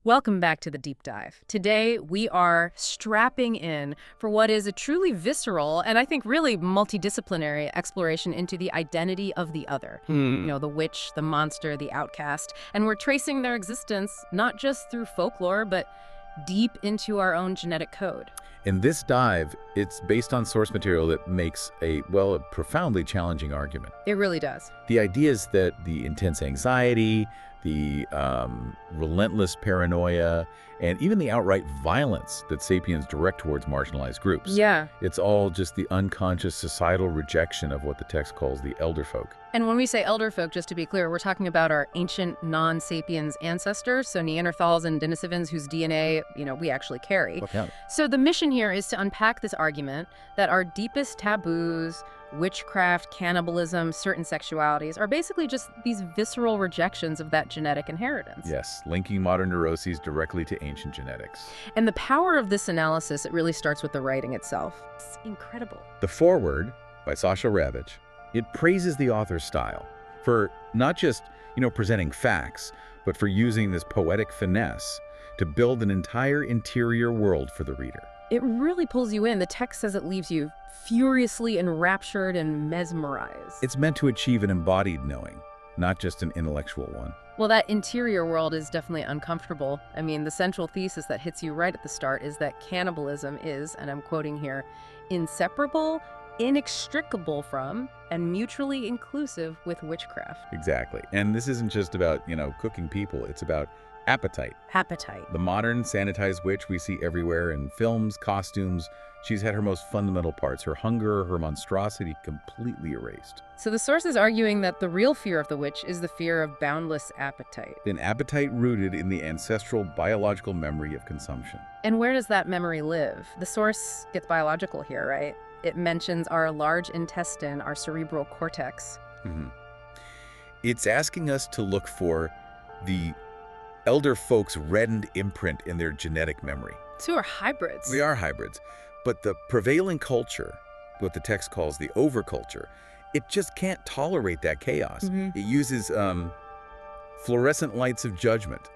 Welcome back to the deep dive. Today, we are strapping in for what is a truly visceral and I think really multidisciplinary exploration into the identity of the other. The witch, the monster, the outcast. And we're tracing their existence not just through folklore, but deep into our own genetic code. In this dive, it's based on source material that makes a profoundly challenging argument. It really does. The idea is that the intense anxiety, the relentless paranoia, and even the outright violence that sapiens direct towards marginalized groups. Yeah. It's all just the unconscious societal rejection of what the text calls the elder folk. And when we say elder folk, just to be clear, we're talking about our ancient non-sapiens ancestors, so Neanderthals and Denisovans whose DNA, we actually carry. Yeah. So the mission here is to unpack this argument that our deepest taboos, witchcraft, cannibalism, certain sexualities are basically just these visceral rejections of that genetic inheritance. Yes, linking modern neuroses directly to ancient genetics. And the power of this analysis, it really starts with the writing itself. It's incredible. The foreword by Sasha Ravich, it praises the author's style for not just, presenting facts, but for using this poetic finesse to build an entire interior world for the reader. It really pulls you in. The text says it leaves you furiously enraptured and mesmerized. It's meant to achieve an embodied knowing, not just an intellectual one. Well, that interior world is definitely uncomfortable. I mean, the central thesis that hits you right at the start is that cannibalism is, and I'm quoting here, inseparable, inextricable from, and mutually inclusive with witchcraft. Exactly. And this isn't just about, cooking people. It's about appetite. Appetite. The modern sanitized witch we see everywhere in films, costumes. She's had her most fundamental parts, her hunger, her monstrosity, completely erased. So the source is arguing that the real fear of the witch is the fear of boundless appetite. An appetite rooted in the ancestral biological memory of consumption. And where does that memory live? The source gets biological here, right? It mentions our large intestine, our cerebral cortex. It's asking us to look for the elder folks' reddened imprint in their genetic memory. Two are hybrids. We are hybrids. But the prevailing culture, what the text calls the overculture, it just can't tolerate that chaos. It uses fluorescent lights of judgment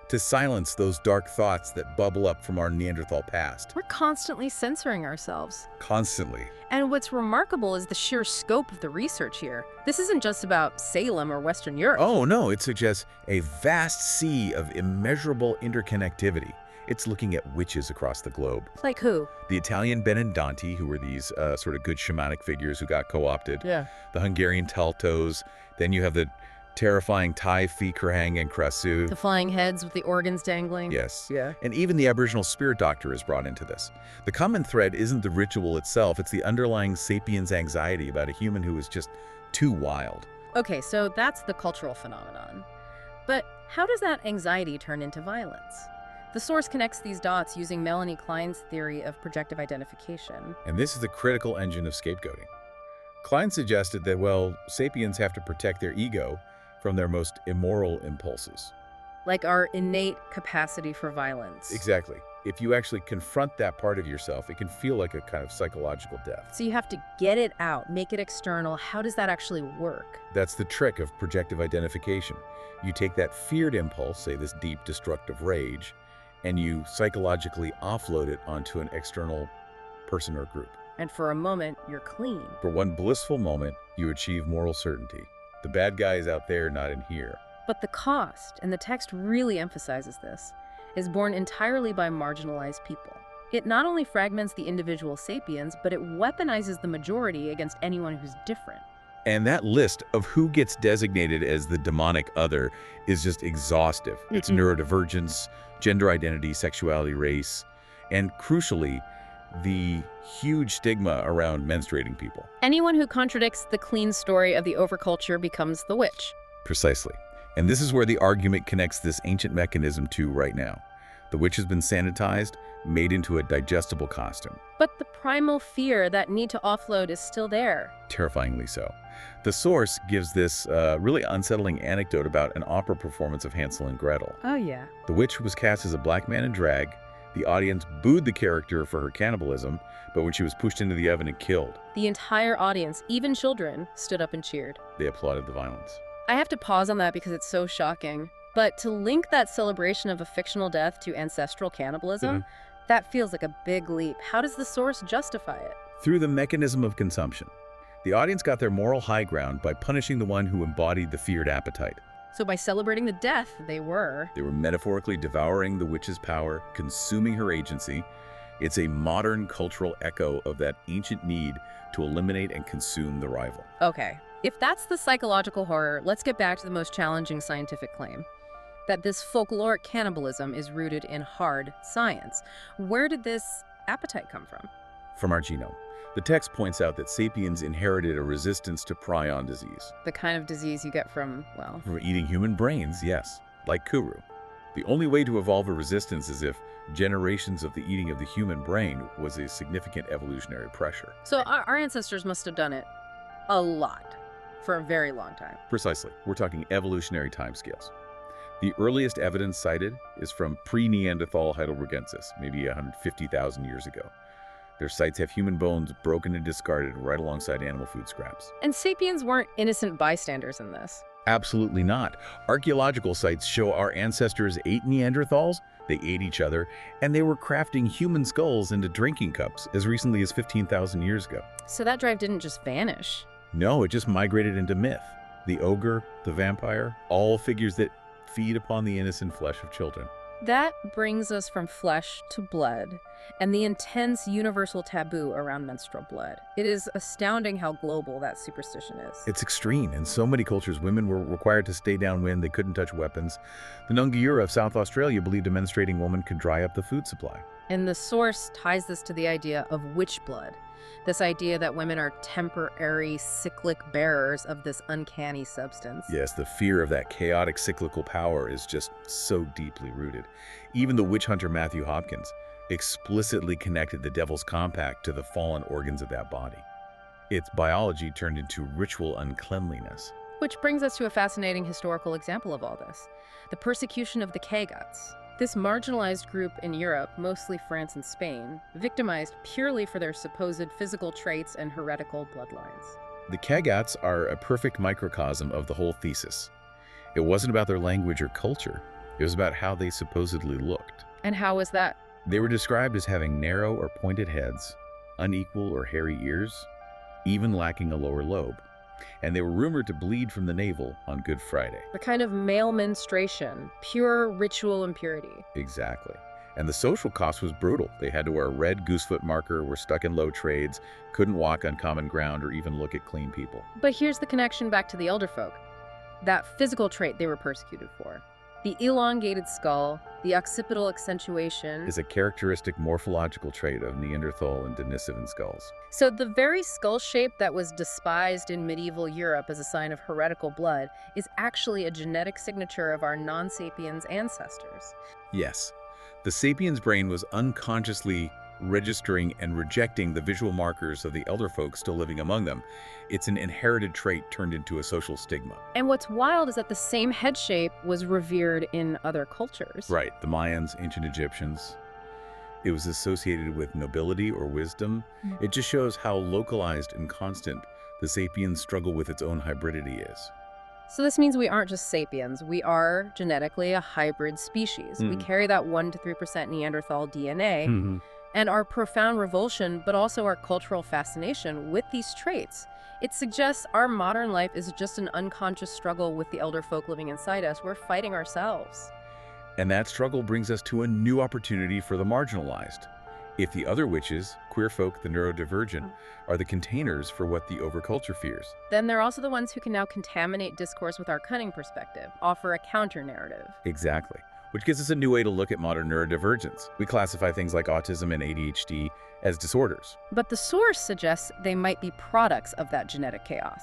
to silence those dark thoughts that bubble up from our Neanderthal past. We're constantly censoring ourselves. Constantly. And what's remarkable is the sheer scope of the research here. This isn't just about Salem or Western Europe. Oh, no, it suggests a vast sea of immeasurable interconnectivity. It's looking at witches across the globe. Like who? The Italian Benedonti, who were these sort of good shamanic figures who got co-opted. Yeah. The Hungarian Taltos. Then you have the terrifying Thai Fikrang and Krasu. The flying heads with the organs dangling. Yes. Yeah. And even the Aboriginal spirit doctor is brought into this. The common thread isn't the ritual itself, it's the underlying sapiens anxiety about a human who is just too wild. Okay, so that's the cultural phenomenon. But how does that anxiety turn into violence? The source connects these dots using Melanie Klein's theory of projective identification. And this is the critical engine of scapegoating. Klein suggested that, sapiens have to protect their ego from their most immoral impulses. Like our innate capacity for violence. Exactly. If you actually confront that part of yourself, it can feel like a kind of psychological death. So you have to get it out, make it external. How does that actually work? That's the trick of projective identification. You take that feared impulse, say this deep destructive rage, and you psychologically offload it onto an external person or group. And for a moment, you're clean. For one blissful moment, you achieve moral certainty. The bad guy is out there, not in here. But the cost, and the text really emphasizes this, is borne entirely by marginalized people. It not only fragments the individual sapiens, but it weaponizes the majority against anyone who's different. And that list of who gets designated as the demonic other is just exhaustive. It's neurodivergence, gender identity, sexuality, race, and crucially, the huge stigma around menstruating people. Anyone who contradicts the clean story of the overculture becomes the witch. Precisely. And this is where the argument connects this ancient mechanism to right now. The witch has been sanitized, made into a digestible costume. But the primal fear, that need to offload, is still there. Terrifyingly so. The source gives this really unsettling anecdote about an opera performance of Hansel and Gretel. Oh, yeah. The witch was cast as a black man in drag. The audience booed the character for her cannibalism, but when she was pushed into the oven and killed, The entire audience, even children, stood up and cheered. they applauded the violence. I have to pause on that because it's so shocking. But to link that celebration of a fictional death to ancestral cannibalism, that feels like a big leap. How does the source justify it? Through the mechanism of consumption. The audience got their moral high ground by punishing the one who embodied the feared appetite. So by celebrating the death, they were metaphorically devouring the witch's power, consuming her agency. It's a modern cultural echo of that ancient need to eliminate and consume the rival. Okay. If that's the psychological horror, let's get back to the most challenging scientific claim. That this folkloric cannibalism is rooted in hard science. Where did this appetite come from? From our genome. The text points out that sapiens inherited a resistance to prion disease. The kind of disease you get from, well... From eating human brains, yes, like kuru. The only way to evolve a resistance is if generations of the eating of the human brain was a significant evolutionary pressure. So our ancestors must have done it a lot, for a very long time. Precisely. We're talking evolutionary timescales. The earliest evidence cited is from pre-Neanderthal Heidelbergensis, maybe 150,000 years ago. Their sites have human bones broken and discarded right alongside animal food scraps. And sapiens weren't innocent bystanders in this. Absolutely not. Archaeological sites show our ancestors ate Neanderthals, they ate each other, and they were crafting human skulls into drinking cups as recently as 15,000 years ago. So that drive didn't just vanish. No, it just migrated into myth. The ogre, the vampire, all figures that feed upon the innocent flesh of children. That brings us from flesh to blood, and the intense universal taboo around menstrual blood. It is astounding how global that superstition is. It's extreme. In so many cultures, women were required to stay downwind. They couldn't touch weapons. The Noongar of South Australia believed a menstruating woman could dry up the food supply. And the source ties this to the idea of witch blood. This idea that women are temporary, cyclic bearers of this uncanny substance. Yes, the fear of that chaotic cyclical power is just so deeply rooted. Even the witch hunter Matthew Hopkins explicitly connected the devil's compact to the fallen organs of that body. Its biology turned into ritual uncleanliness. Which brings us to a fascinating historical example of all this: the persecution of the Cagots. This marginalized group in Europe, mostly France and Spain, victimized purely for their supposed physical traits and heretical bloodlines. The Cagots are a perfect microcosm of the whole thesis. It wasn't about their language or culture. It was about how they supposedly looked. And how was that? They were described as having narrow or pointed heads, unequal or hairy ears, even lacking a lower lobe. And they were rumored to bleed from the navel on Good Friday. The kind of male menstruation, pure ritual impurity. Exactly. And the social cost was brutal. They had to wear a red goosefoot marker, were stuck in low trades, couldn't walk on common ground or even look at clean people. But here's the connection back to the elder folk. That physical trait they were persecuted for. The elongated skull, the occipital accentuation, is a characteristic morphological trait of Neanderthal and Denisovan skulls. So the very skull shape that was despised in medieval Europe as a sign of heretical blood is actually a genetic signature of our non-sapiens ancestors. Yes. The sapiens brain was unconsciously registering and rejecting the visual markers of the elder folk still living among them. It's an inherited trait turned into a social stigma. And what's wild is that the same head shape was revered in other cultures. Right. The Mayans, ancient Egyptians. It was associated with nobility or wisdom. It just shows how localized and constant the sapiens struggle with its own hybridity is. So this means we aren't just sapiens. We are genetically a hybrid species. We carry that 1 to 3% Neanderthal DNA. And our profound revulsion, but also our cultural fascination with these traits. It suggests our modern life is just an unconscious struggle with the elder folk living inside us. We're fighting ourselves. And that struggle brings us to a new opportunity for the marginalized. If the other witches, queer folk, the neurodivergent, are the containers for what the overculture fears, then they're also the ones who can now contaminate discourse with our cunning perspective, offer a counter-narrative. Exactly. Which gives us a new way to look at modern neurodivergence. We classify things like autism and ADHD as disorders. But the source suggests they might be products of that genetic chaos.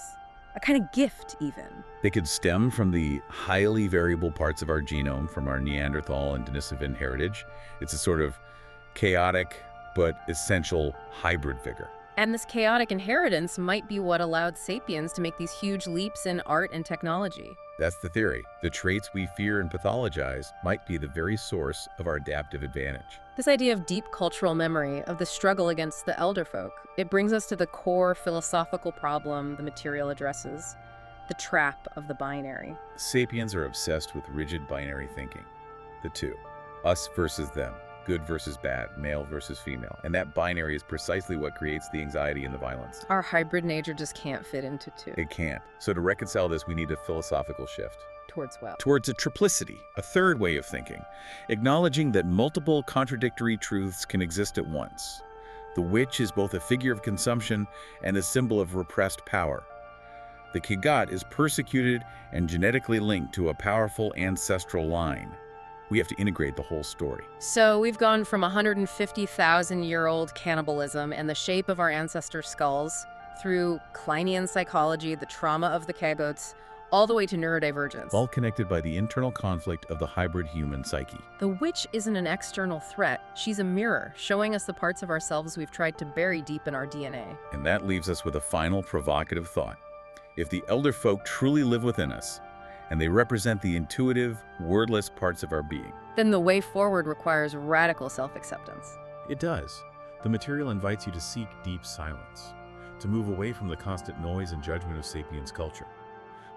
A kind of gift, even. They could stem from the highly variable parts of our genome, from our Neanderthal and Denisovan heritage. It's a sort of chaotic but essential hybrid figure. And this chaotic inheritance might be what allowed sapiens to make these huge leaps in art and technology. That's the theory. The traits we fear and pathologize might be the very source of our adaptive advantage. This idea of deep cultural memory, of the struggle against the elder folk, it brings us to the core philosophical problem the material addresses. the trap of the binary. Sapiens are obsessed with rigid binary thinking. The two, us versus them, good versus bad, male versus female. And that binary is precisely what creates the anxiety and the violence. Our hybrid nature just can't fit into two. It can't. So to reconcile this, we need a philosophical shift. Towards what? Towards a triplicity, a third way of thinking, acknowledging that multiple contradictory truths can exist at once. The witch is both a figure of consumption and a symbol of repressed power. The Kigat is persecuted and genetically linked to a powerful ancestral line. We have to integrate the whole story. So we've gone from 150,000-year-old cannibalism and the shape of our ancestors' skulls through Kleinian psychology, the trauma of the kibbutz, all the way to neurodivergence. All connected by the internal conflict of the hybrid human psyche. The witch isn't an external threat. She's a mirror, showing us the parts of ourselves we've tried to bury deep in our DNA. And that leaves us with a final provocative thought. If the elder folk truly live within us, and they represent the intuitive, wordless parts of our being, then the way forward requires radical self-acceptance. It does. The material invites you to seek deep silence, to move away from the constant noise and judgment of sapiens culture.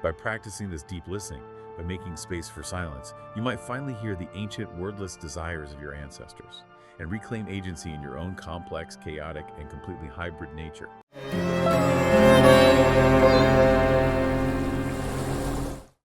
By practicing this deep listening, by making space for silence, you might finally hear the ancient wordless desires of your ancestors and reclaim agency in your own complex, chaotic, and completely hybrid nature.